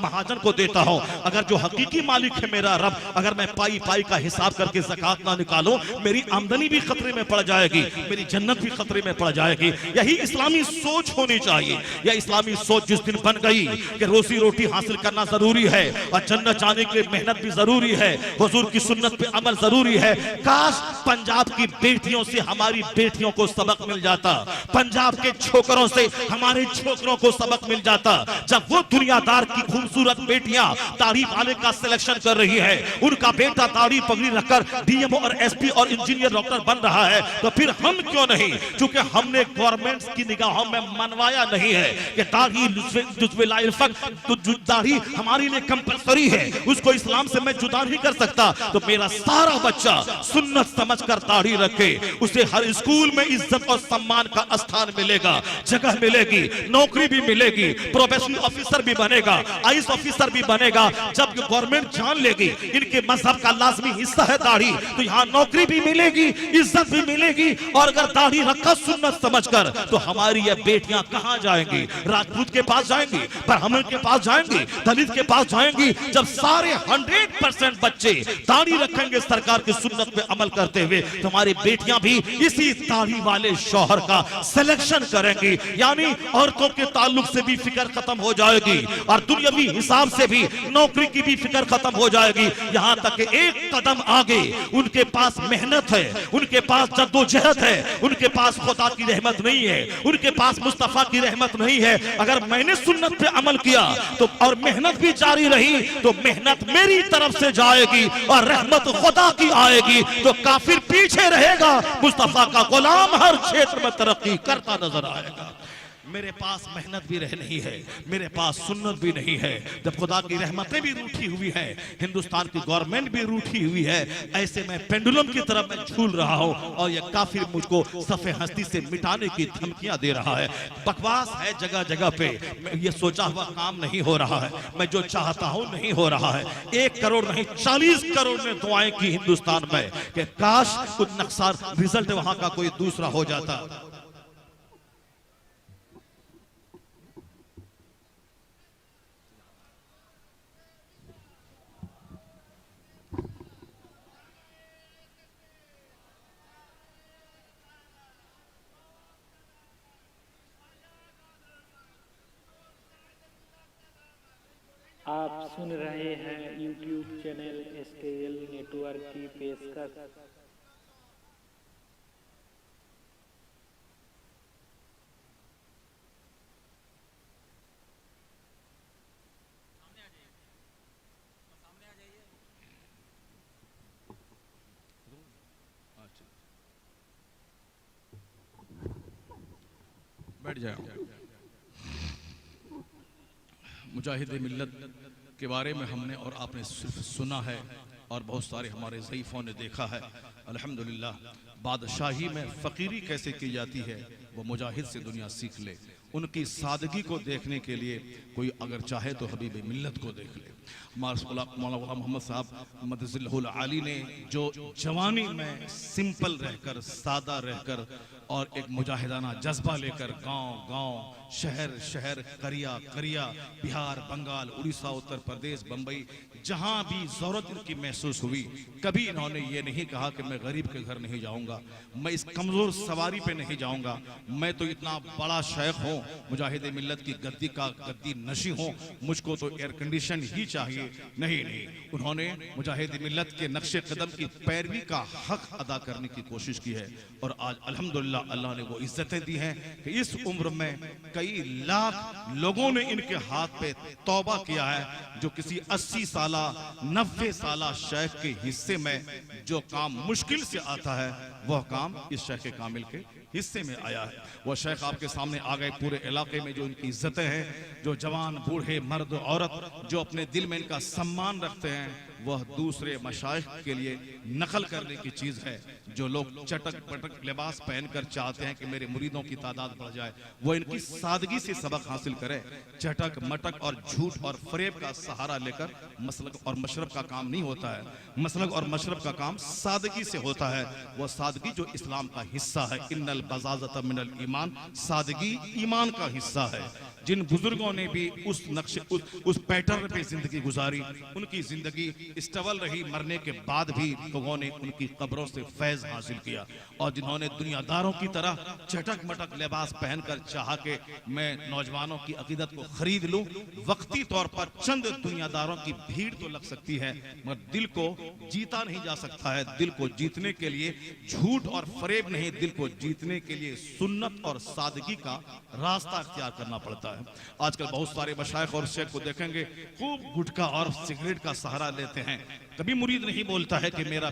महाजन को देता हूं, अगर जो हकीकी मालिक है मेरा रब, अगर मैं पाई पाई का हिसाब करके ज़कात ना निकालूं मेरी आमदनी भी खतरे में पड़ जाएगी, मेरी जन्नत भी खतरे में पड़ जाएगी। यही इस्लामी सोच होनी चाहिए। यह इस्लामी सोच जिस दिन बन गई कि रोजी रोटी हासिल करना जरूरी है और जन्नत जाने के लिए मेहनत भी जरूरी है, हुजूर की सुन्नत पे अमल जरूरी है, काश पंजाब की बेटियों से हमारी बेटियों को सबक मिल जाता, पंजाब के छोकरों से हमारे छोकरों को सबक मिल जाता। जब वो दुनियादार की खूबसूरत बेटियां दाढ़ी वाले का सिलेक्शन कर रही है, उनका बेटा दाढ़ी पगड़ी रखकर डीएमओ और एसपी और इंजीनियर डॉक्टर बन रहा है, तो फिर हम क्यों नहीं? क्योंकि हमने गवर्नमेंट की निगाहों में मनवाया नहीं है कि दाढ़ी हमारे लिए कंपलसरी है, उसको इस्लाम से मैं जुदा नहीं कर सकता। तो मेरा सारा बच्चा सुन्नत समझकर दाढ़ी रखे, उसे हर स्कूल में इज्जत और सम्मान का स्थान मिलेगा, जगह मिलेगी, नौकरी भी मिलेगी, प्रोबेशनरी ऑफिसर भी बनेगा, आईएएस ऑफिसर भी बनेगा। जब गवर्नमेंट जान लेगी इनके मजहब का लाजमी हिस्सा है दाढ़ी, तो यहाँ नौकरी भी मिलेगी, इज्जत भी मिलेगी। और अगर दाढ़ी रखा सुन्नत समझकर तो हमारी ये बेटियां कहां जाएंगी? राजपूत के पास जाएंगी, ब्राह्मण के पास जाएंगी, दलित के पास जाएंगी। जब सारे 100% बच्चे दाढ़ी रखेंगे सरकार की सुन्नत पे अमल करते हुए, तो हमारी बेटियां भी इसी दाढ़ी वाले शौहर का सिलेक्शन करेंगी। यानी औरतों के ताल्लुक से भी फिक्र खत्म हो जाएगी और दुनियावी हिसाब से भी नौकरी की भी फिक्र खत्म हो जाएगी। यहां तक कि एक कदम आगे उनके पास मेहनत है, उनके पास जद्दोजहद है, उनके पास खुदा की रहमत नहीं है, उनके पास मुस्तफा की रहमत नहीं है। अगर मैंने सुन्नत पे अमल किया तो और मेहनत भी जारी रही तो मेहनत मेरी तरफ से जाएगी और रहमत खुदा की आएगी। तो काफिर पीछे रहेगा, मुस्तफा का गुलाम हर क्षेत्र में तरक्की करता नजर आएगा। मेरे पास मेहनत भी नहीं है, मेरे पास सुन्नत भी नहीं है, जब खुदा की रहमतें भी रूठी हुई है, हिंदुस्तान की गवर्नमेंट भी रूठी हुई है, ऐसे में पेंडुलम की तरफ मैं झूल रहा हूं और ये काफिर मुझको सफ़े हस्ती से मिटाने की धमकियां दे रहा है। बकवास है जगह जगह पे, ये सोचा हुआ काम नहीं हो रहा है, मैं जो चाहता हूं नहीं हो रहा है। 1 करोड़ नहीं 40 करोड़ ने दुआएं की हिंदुस्तान में कि काश कुछ नक्शा रिजल्ट वहां का कोई दूसरा हो जाता। आप सुन रहे हैं YouTube चैनल SKL नेटवर्क की पेशकश। बैठ जाओ। मुजाहिद मिल्लत के बारे में हमने और आपने सिर्फ सुना है और बहुत सारे हमारे ज़ईफ़ों ने देखा है। अल्हम्दुलिल्लाह, बादशाही में फ़कीरी कैसे की जाती है वो मुजाहिद से दुनिया सीख ले। उनकी सादगी को देखने के लिए कोई अगर चाहे तो हबीब मिल्लत को देख ले। हमारे मौलाना मोहम्मद साहब मदज़िल्लहुल आली ने जो जवानी में सिंपल रहकर, सादा रहकर और एक मुजाहिदाना जज्बा लेकर गांव-गांव, शहर-शहर, करिया, बिहार, बंगाल, उड़ीसा, उत्तर प्रदेश, बंबई, जहां भी ज़रूरत इनकी महसूस हुई, कभी इन्होंने ये नहीं कहा कि मैं गरीब के घर नहीं जाऊंगा, मैं इस कमज़ोर सवारी पे नहीं जाऊंगा, मैं तो इतना बड़ा शेख हूँ, मुजाहिद मिल्लत की गद्दी नशी हूँ, मुझको तो एयर कंडीशन ही चाहिए। नहीं, उन्होंने मुजाहिद मिल्लत के नक्शे कदम की पैरवी का हक अदा करने की कोशिश की है। और आज अल्हम्दुलिल्लाह अल्लाह ने वो इज्जतें दी हैं कि इस उम्र में कई लाख लोगों ने इनके हाथ पे तौबा किया है। जो किसी 80 साला 90 साला शेख के हिस्से में जो काम मुश्किल से आता है, वह काम इस शेख कामिल के हिस्से में आया है। वह शेख आपके सामने आ गए। पूरे इलाके में जो इनकी इज्जतें हैं, जो जवान, बूढ़े, मर्द, औरत जो अपने दिल में इनका सम्मान रखते हैं, वह दूसरे मशाइख के लिए नकल करने की चीज है। जो लोग चटक पटक लिबास पहनकर चाहते हैं कि मेरे मुरीदों की तादाद बढ़ जाए, वो इनकी सादगी से सबक हासिल करे। चटक मटक और झूठ और फरेब का सहारा लेकर मसलक और मशरब का काम नहीं होता है। मसलक और मशरब का काम सादगी से होता है। वो सादगी जो इस्लाम का हिस्सा है। इन्नल बज़ाज़त मिनल ईमान, सादगी ईमान का हिस्सा है। जिन बुजुर्गों ने भी उस नक्शे उस पैटर्न पे जिंदगी गुजारी, उनकी जिंदगी स्टेबल रही। मरने के बाद भी लोगों ने उनकी कब्रों से फैज हासिल किया। और जिन्होंने दुनियादारों की तरह चटक मटक लिबास पहनकर चाहा कि मैं नौजवानों की अकीदत को खरीद लूं, वक्ती तौर पर चंद दुनियादारों की भीड़ तो लग सकती है, मगर दिल को जीता नहीं जा सकता है। दिल को जीतने के लिए झूठ और फरेब नहीं, दिल को जीतने के लिए सुन्नत और सादगी का रास्ता अख्तियार करना पड़ता है। आजकल बहुत सारे मशाइख और शेख को देखेंगे खूब गुटखा और सिगरेट का सहारा लेते हैं। कभी मुरीद नहीं बोलता है कि मेरा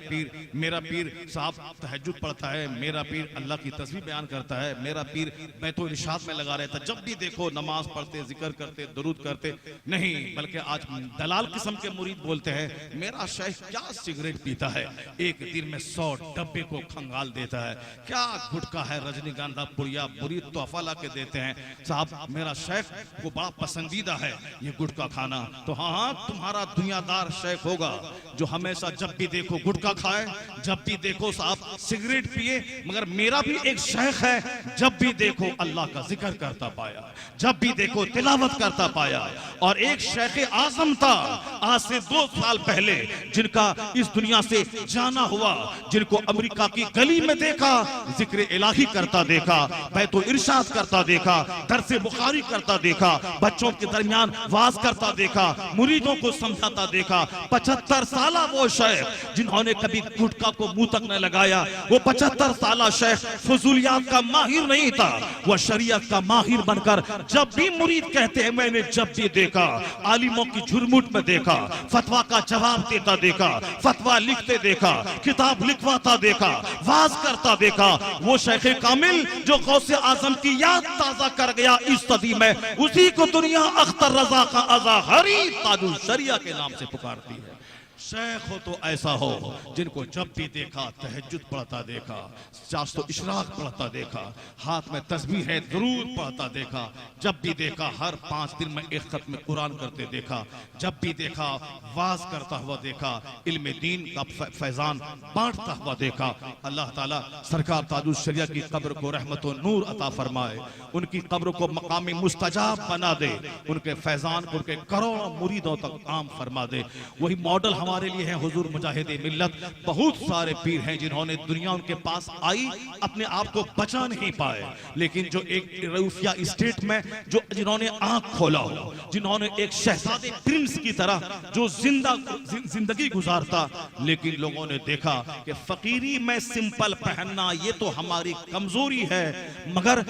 पीर साहब तहज्जुद पढ़ता है, मेरा पीर अल्लाह की तस्बीह बयान करता है, मेरा पीर बैतुल इरशाद में लगा रहता है। जब भी देखो नमाज पढ़ते, जिक्र करते, दुरूद करते। नहीं, बल्कि आज दलाल किस्म के मुरीद बोलते हैं मेरा शेख क्या सिगरेट पीता है, एक दिन में 100 डब्बे को खंगाल देता है, क्या गुटखा है, रजनीगंधा पुड़िया मुरीद तोहफा ला के देते हैं। साहब मेरा शेख को बड़ा पसंदीदा है ये गुटखा खाना। तो हाँ, तुम्हारा दुनियादार शेख होगा जो हमेशा जब भी देखो गुटखा खाए, जब भी देखो साहब सिगरेट पिए। मगर मेरा भी एक शेख है, जब भी देखो अल्लाह का जिक्र करता पाया, जब भी देखो तिलावत करता पाया। और एक शेख आजम था आज से 2 साल पहले, जिनका इस दुनिया से जाना हुआ, जिनको अमेरिका की गली में देखा, जिक्र इलाही करता देखा, बैतुल इरशाद करता देखा, दर्स बुखारी करता देखा, बच्चों के दरमियान वाज करता देखा, मुरीदों को समझाता देखा। 75 साला वो शेख जिन्होंने कभी गुटखा को मुंह तक न लगाया, वो 75 साला शेख फजूलियात का माहिर नहीं था, वो शरीयत का माहिर बनकर जब भी मुरीद कहते हैं मैंने जब भी देखा, आलिमों की झुरमुट में देखा, फतवा का जवाब देता देखा, फतवा लिखते देखा, किताब लिखवाता देखा, वाज करता देखा। वो शेख कामिल जो गौसे आजम की याद ताजा कर गया इस सदी में, उसी को दुनिया अख्तर रजा का अज़हरी ताजुल शरिया के नाम से पुकारती है। शेख हो तो ऐसा हो जिनको जब भी देखा तहज्जुद पढ़ता देखा, चास्तो इशराक पढ़ता देखा, हाथ में तस्बीह है दुरूद पढ़ता देखा, जब भी देखा हर 5 दिन में एक खत्म कुरान करते देखा, जब भी देखा वाज करता हुआ देखा, इल्म दीन का फैजान बांटता हुआ देखा। अल्लाह ताला सरकार ताजुल शरिया की कब्र को रहमत और नूर अता फरमाए, उनकी कब्र को मकामी मुस्तजाब बना दे, उनके फैजान को उनके करोड़ों मुरीदों तक आम फरमा दे। वही मॉडल हमारे लिए है हुजूर मुजाहिदे मिल्लत। बहुत सारे पीर हैं जिन्होंने दुनिया उनके पास आई, अपने आप को बचा नहीं पाए, लेकिन जो एक रऊफिया स्टेट में जिन्होंने आंख खोला हो, जिन्होंने एक शहजादे प्रिंस की तरह जो जिंदगी गुजारता, लेकिन लोगों ने देखा कि फकीरी में सिंपल पहनना ये तो हमारी कमजोरी है, मगर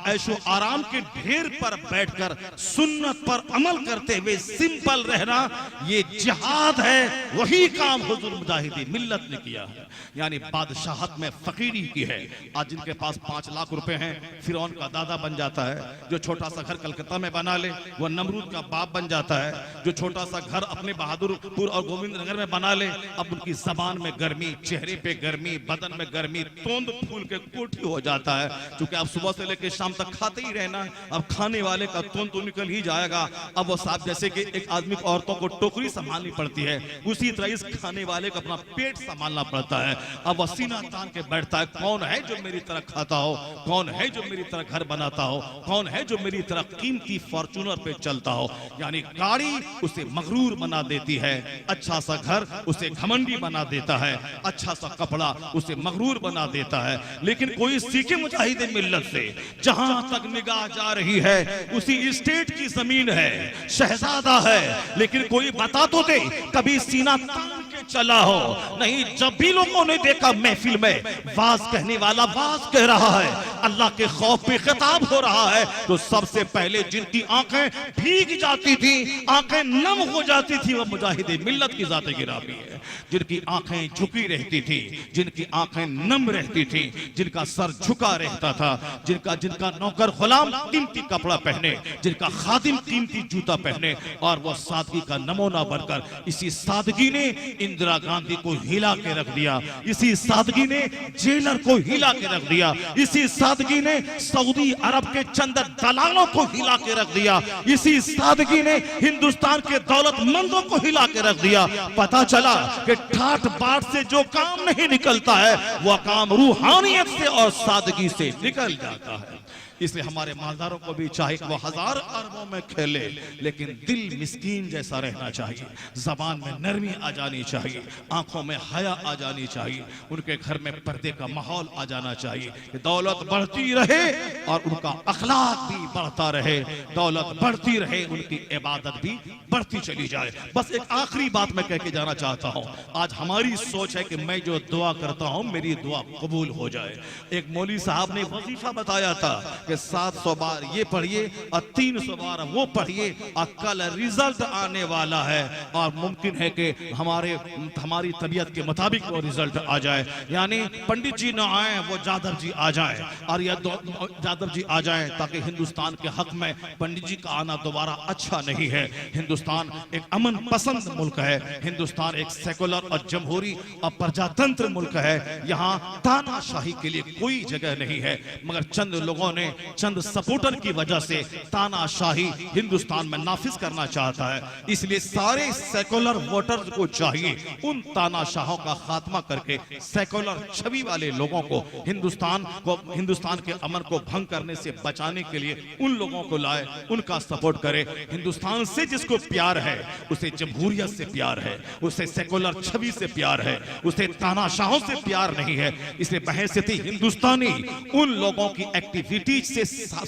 ऐशो आराम के ढेर पर बैठकर सुन्नत पर अमल करते हुए सिंपल रहना ये जिहाद है। वही काम हुजूर मुजाहिदी मिल्लत ने किया है, यानी बादशाहत में फकीरी की है। आज जिनके पास 5 लाख रुपए हैं, फिरौन का दादा बन जाता है। जो छोटा सा घर कलकत्ता में बना ले वो नमरूद का बाप बन जाता है। जो छोटा सा घर अपने बहादुरपुर और गोविंद नगर में बना ले, अब उनकी जबान में गर्मी, चेहरे पे गर्मी, बदन में गर्मी, तोंद फूल के कोठी हो जाता है। क्योंकि अब सुबह से लेकर शाम तक खाते ही रहना है, अब खाने वाले का तोंद तो निकल ही जाएगा। अब वो साहब जैसे कि एक आदमी को औरतों को टोकरी संभालनी पड़ती है, उसी तरह इस खाने वाले को अपना पेट संभालना पड़ता है। अब वह सीना तान के बैठता है, कौन है जो मेरी तरह खाता हो, कौन है जो मेरी तरह घर बनाता हो, कौन है जो मेरी तरह कीमती फॉर्च्यूनर पे चलता हो। यानी गाड़ी उसे मगरूर बना देती है, अच्छा सा घर उसे घमंडी बना देता है, अच्छा सा कपड़ा उसे मगरूर बना देता है। लेकिन कोई सीखे मुजाहिदे मिल्लत से जहां तक निगाह जा रही है उसी स्टेट की जमीन है, शहजादा है, लेकिन कोई बता तो दे कभी सीना तान के चला हो। नहीं, जब भी लोगों ने देखा महफिल में वाज कहने वाला वाज कह रहा है, अल्लाह के खौफ पे खिताब हो रहा है, तो सबसे पहले जिनकी आंखें भीग जाती थी, आंखें नम हो जाती थी, वह मुजाहिदे मिल्लत की जाते गिरामी है। जिनकी आंखें झुकी रहती थी, जिनकी आंखें नम रहती थी, जिनका सर झुका रहता था, जिनका नौकर गुलाम कीमती कपड़ा पहने, जिनका खादिम कीमती जूता पहने, और वह सादगी का नमूना बनकर इसी सादगी ने इंदिरा गांधी को हिला के रख दिया, इसी सादगी ने जेलर को हिला के रख दिया, इसी सादगी ने सऊदी अरब के चंद दलालों को हिला के रख दिया, इसी सादगी ने हिंदुस्तान के दौलतमंदों को हिला के रख दिया। पता चला कि ठाठ बाट से जो काम नहीं निकलता है वह काम रूहानियत से और सादगी से निकल जाता है। इसलिए हमारे मालदारों को भी चाहे वो हजार अरबों में खेले, लेकिन दिल मिस्कीन जैसा रहना चाहिए, जबान में नरमी आ जानी चाहिए, आंखों में हया आ जानी चाहिए, उनके घर में पर्दे का माहौल आ जाना चाहिए कि दौलत बढ़ती रहे और उनका अखलाक भी बढ़ता रहे, दौलत बढ़ती रहे, उनकी इबादत भी बढ़ती चली जाए। बस एक आखिरी बात मैं कह के जाना चाहता हूं, आज हमारी सोच है कि मैं जो दुआ करता हूं मेरी दुआ कबूल हो जाए। एक मौलवी साहब ने वजीफा बताया था कि 700 बार ये पढ़िए और 300 बार वो पढ़िए और कल रिजल्ट आने वाला है और मुमकिन है कि हमारी तबीयत के मुताबिक वो रिजल्ट आ जाए। यानी पंडित जी ना आए वो जादव जी आ जाए और या जादव जी आ जाए, ताकि हिंदुस्तान के हक में पंडित जी का आना दोबारा अच्छा नहीं है। हिंदुस्तान एक अमन पसंद मुल्क है, हिंदुस्तान एक सेकुलर और जमहूरी और प्रजातंत्र मुल्क है, यहाँ तानाशाही के लिए कोई जगह नहीं है। मगर चंद लोगों ने चंद सपोर्टर की वजह से तानाशाही हिंदुस्तान में नाफिज करना चाहता है। इसलिए सारे सेकुलर वोटर्स को चाहिए उन तानाशाहों का खात्मा करके सेकुलर छवि वाले लोगों को हिंदुस्तान के अमन को भंग करने से बचाने के लिए उन लोगों को लाए, उनका सपोर्ट करे। हिंदुस्तान से जिसको प्यार है उसे जमहूरियत से प्यार है, उसे सेकुलर छवि से प्यार है, उसे तानाशाहों से प्यार नहीं है। इसलिए बहैसियत हिंदुस्तानी उन लोगों की एक्टिविटीज से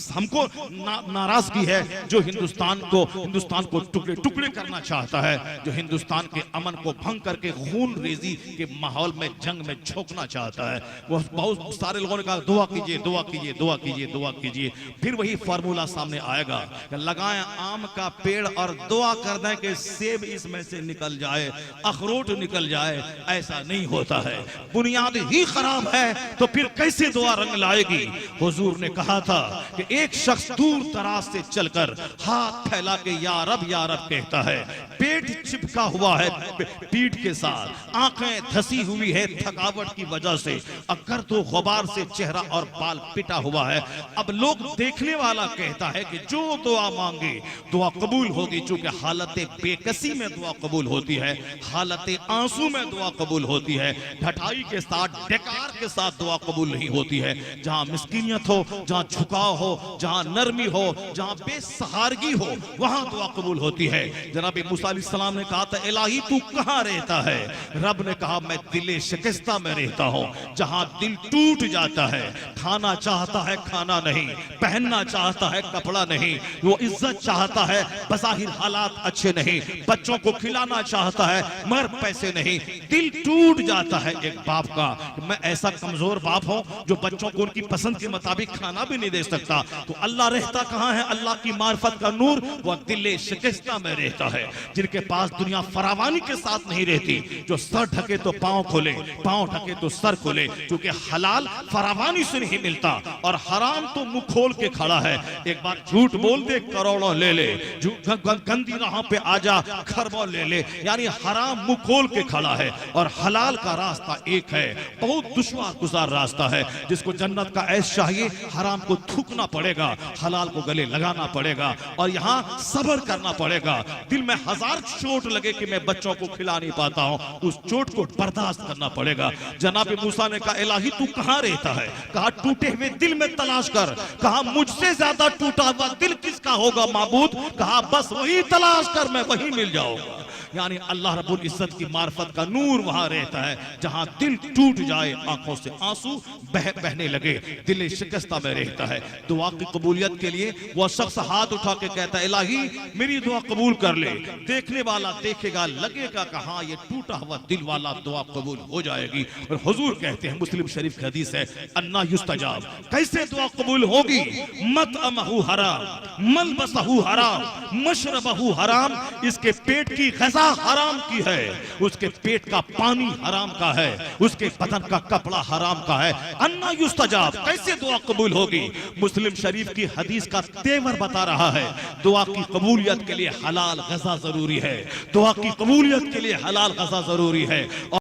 हमको नाराजगी है जो हिंदुस्तान को टुकड़े टुकड़े करना चाहता है, जो हिंदुस्तान के अमन को भंग करके खून रेजी के माहौल में जंग में झोंकना चाहता है। वो बहुत सारे लोगों ने कहा दुआ कीजिए, दुआ कीजिए, दुआ कीजिए, दुआ कीजिए। फिर वही फार्मूला सामने आएगा, लगाएं आम का पेड़ और दुआ कर दें कि सेब इसमें से निकल जाए, अखरोट निकल जाए। ऐसा नहीं होता है, बुनियाद ही खराब है तो फिर कैसे दुआ रंग लाएगी। हुजूर ने कहा था कि एक शख्स दूर दराज से चलकर हाथ फैला के या रब कहता है, पेट चिपका हुआ है पीठ के साथ, आंखें धसी हुई है थकावट की वजह से, अगर तो गुबार से चेहरा और बाल पिटा हुआ है। अब लोग देखने वाला कहता है कि जो दुआ मांगे दुआ कबूल होगी, चूंकि हालत बेकसी में दुआ कबूल होती है, हालत आंसू में दुआ कबूल होती है, ढठाई के साथ डेकार के साथ दुआ कबूल नहीं होती है। जहां मिस्कीनियत हो, जहां झुकाव हो, जहां नरमी हो, जहां बेसहारगी हो, वहां दुआ कबूल होती है। जनाब मूसा अलैहिस्सलाम ने कहा था, इलाही तू कहां रहता है? रब ने कहा, मैं दिले शिकस्ता में रहता हूं, जहां दिल टूट जाता है, खाना चाहता है खाना नहीं, पहनना चाहता है कपड़ा नहीं, वो इज्जत चाहता है बज़ाहिर हालात अच्छे नहीं, बच्चों को खिलाना चाहता है मगर पैसे नहीं, दिल टूट जाता है एक बाप का। मैं ऐसा कमजोर बाप हूं जो बच्चों को उनकी पसंद के मुताबिक खाना भी नहीं दे सकता, तो अल्लाह रहता कहां है? अल्लाह की मार्फत का नूर वह दिले शिकस्ता में रहता है। जिनके पास दुनिया फरावानी के साथ नहीं रहती, जो सर ढके तो पांव खोले, पांव ढके तो सर खोले, क्योंकि हलाल फरावानी से नहीं मिलता और हराम तो मुंह खोल के खड़ा है। एक बार झूठ बोल दे करोड़ों ले ले, गंदी राहों पे आजा खरबों ले ले, यानी हराम मुंह खोल के खड़ा है और हलाल का रास्ता एक है, बहुत दुश्वार गुजार रास्ता है। जिसको जन्नत का ऐश चाहिए हराम को थूकना पड़ेगा, हलाल को गले लगाना पड़ेगा और यहाँ सब्र करना पड़ेगा। दिल में हजार चोट लगे कि मैं बच्चों को खिला नहीं पाता हूँ, उस चोट को बर्दाश्त करना पड़ेगा। जनाब मूसा ने कहा, इलाही तू कहाँ रहता है? कहा टूटे हुए दिल में तलाश कर। कहा मुझसे ज्यादा टूटा हुआ दिल किसका होगा माबूद? कहा बस वही तलाश कर, मैं वही मिल जाऊंगा। यानी अल्लाह रब्बुल इज्जत की मार्फत का नूर वहां रहता है, जहां दिल टूट जाए, आंखों से आंसू बहने लगे, दिल शिकस्ता में रहता है। दुआ की कबूलियत के लिए वह शख्स हाथ उठा के कहता है, इलाही मेरी दुआ कबूल कर ले। देखने वाला देखेगा, लगेगा कहां ये टूटा हुआ दिल वाला दुआ कबूल हो जाएगी। और हुजूर कहते हैं, मुस्लिम शरीफ की हदीस है, अन्ना युस्तजाब, कैसे दुआ कबूल होगी? मतअमहु हराम, मलबसहु हराम, मशरबहु हराम, इसके पेट की गजा हराम की है, उसके पेट का पानी हराम का है, उसके बदन का कपड़ा हराम का है। अन्ना युस्तजाब, कैसे दुआ कबूल होगी? मुस्लिम शरीफ की हदीस का तेवर बता रहा है, दुआ की कबूलियत के लिए हलाल गजा जरूरी है, दुआ की कबूलियत के लिए हलाल गजा जरूरी है।